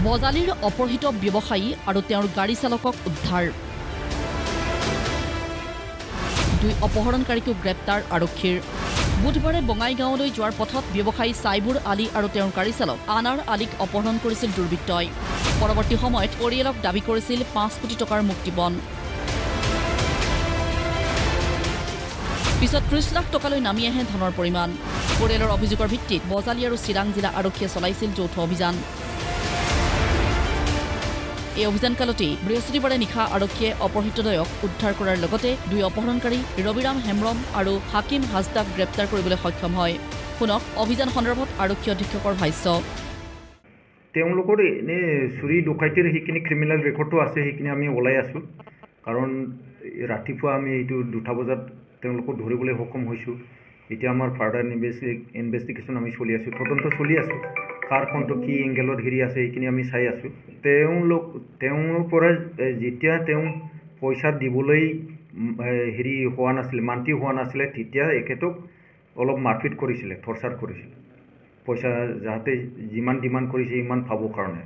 বজালিৰ অপহৃত ব্যৱসায়ী আৰু তেওঁৰ গাড়ী চালকক উদ্ধাৰ দুই অপহৰণকাৰীকো গ্ৰেপ্তাৰ আৰক্ষীৰ বুধবাৰে বঙাইগাঁৱলৈ যোৱাৰ পথত ব্যৱসায়ী সাইবুৰ আলী আৰু তেওঁৰ গাড়ী চালক আনাৰ আলীক অপহৰণ কৰিছিল দুৰ্বৃত্তই পৰৱৰ্তী সময়ত পৰিয়ালক দাবী কৰিছিল 5 কোটি টকাৰ মুক্তিপণ পিছত 30 লাখ টকালৈ নামি আহে ধনৰ পৰিমাণ পৰিয়ালৰ অভিযোগৰ ভিত্তিত বজালি আৰু চিৰাং জিলা আৰক্ষীয়ে চলাইছিল যৌথ অভিযান এই অভিযানকালতে বৃহস্পতিবাৰে নিশা আৰক্ষীয়ে অপহৃতদ্বয়ক উদ্ধাৰ কৰাৰ লগতে দুই অপহৰণকাৰী ৰবিৰাম হেমৰম আৰু হাকিম হাজদাক গ্ৰেপ্তাৰ কৰিবলৈ সক্ষম হয় শুনক অভিযান সন্দৰ্ভত আৰক্ষী অধীক্ষকৰ ভাষ্য তেওঁলোকৰ এনে চুৰি ডকাইতিৰ সেইখিনি ক্ৰিমিনেল ৰেকৰ্ডটো আছে সেইখিনি আমি ওলাই আছোঁ কাৰণ ৰাতিপুৱা আমি এইটো 2টা বজাত তেওঁলোকক ধৰিবলৈ সক্ষম হৈছোঁ এতিয়া আমাৰ ফাৰ্ডাৰ ইনভেষ্টিগেশ্যন আমি চলি আছোঁ তদন্ত চলি আছোঁ কাৰ কোনটো কি এংগেলত হেৰি আছে এইখিনি আমি চাই আছোঁ তেওঁৰ পৰা যেতিয়া তেওঁ পইচা দিবলৈ হেৰি হোৱা নাছিলে মান্তি হোৱা নাছিলে তেতিয়া এখেতক অলপ মাৰপিট কৰিছিলে টৰ্চাৰ কৰিছিলে পইচা যাতে যিমান ডিমাণ্ড কৰিছে ইমান পাবৰ কাৰণে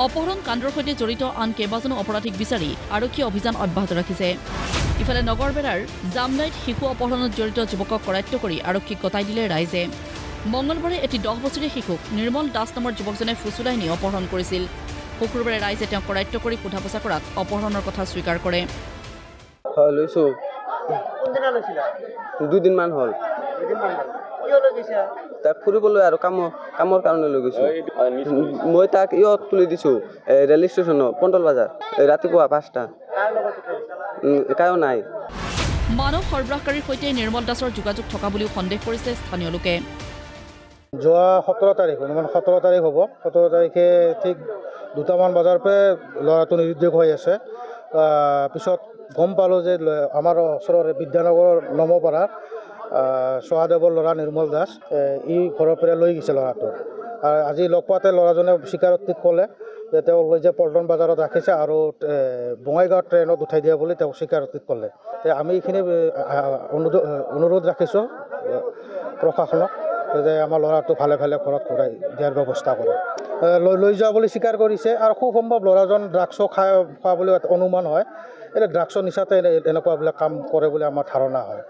অপহৰণ কাণ্ডৰ সৈতে জড়িত আন কেইবাজনো অপৰাধীক বিচাৰি আৰক্ষী অভিযান অব্যাহত ৰাখিছে ইফালে নগৰবেৰাৰ জামনাইত শিশু অপহৰণত জড়িত যুৱকক কৰায়ত্ব কৰি আৰক্ষীক গতাই দিলে ৰাইজে মঙ্গলবাৰে এটি 10 বছৰীয়া শিশুক নিৰ্মল দাস নামৰ যুৱকজনে ফুচুলাই নি অপহৰণ কৰিছিল শুক্ৰবাৰে ৰাইজে তেওঁক কৰায়ত্ব কৰি সোধা পোছা কৰাত অপহৰণৰ কথা স্বীকাৰ কৰে হয় লৈছো দুদিনমান হ'ল তাক ফুৰিবলৈ আৰু কামৰ কাৰণে লৈ গৈছোঁ মই তাক ইয়ত তুলি দিছোঁ ৰেল ষ্টেচনত পণ্ডল বজাৰ ৰাতিপুৱা 5টা কায়ো নাই মানৱ সৰবৰাহকাৰীৰ সৈতে নিৰ্মল দাসৰ যোগাযোগ থকা বুলিও সন্দেহ কৰিছে স্থানীয় লোকে যোৱা 17 তাৰিখ মানে 17 তাৰিখ হ'ব 17 তাৰিখে ঠিক 2টামান বজাৰ পৰা ল'ৰাটো নিৰুদ্যোগ হৈ আছে পিছত গম পালোঁ যে আমাৰ ওচৰৰে বিদ্যানগৰৰ নমপাৰা সহাদেৱৰ ল'ৰা নিৰ্মল দাস ই ঘৰৰ পৰা লৈ গৈছে ল'ৰাটো আজি লগ পাওঁতে ল'ৰাজনে স্বীকাৰোক্তিত ক'লে যে তেওঁ লৈ যে পল্টন বজাৰত ৰাখিছে আৰু বঙাইগাঁও ট্ৰেইনত উঠাই দিয়া বুলি তেওঁ স্বীকাৰোক্তিত ক'লে আমি এইখিনি অনুৰোধ ৰাখিছোঁ প্ৰশাসনক যে আমাৰ ল'ৰাটো ভালে ভালে ঘৰত ঘূৰাই দিয়াৰ ব্যৱস্থা কৰে লৈ যোৱা বুলি স্বীকাৰ কৰিছে আৰু খুব সম্ভৱ ল'ৰাজন ড্ৰাগছো খোৱা বুলি অনুমান হয় এতিয়া ড্ৰাগছৰ নিচাতে এনেকুৱাবিলাক কাম কৰে বুলি আমাৰ ধাৰণা হয়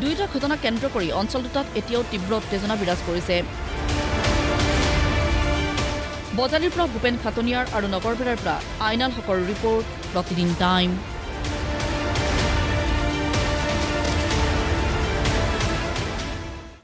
দুইটা ঘটনা কেন্দ্ৰ কৰি অঞ্চল দুটাত এতিয়াও তীব্ৰ উত্তেজনা বিৰাজ কৰিছে বজালিৰ পৰা ভূপেন খাটনিয়াৰ আৰু নগৰবেৰাৰ পৰা আইনাল হকৰ ৰিপৰ্ট প্ৰতিদিন টাইম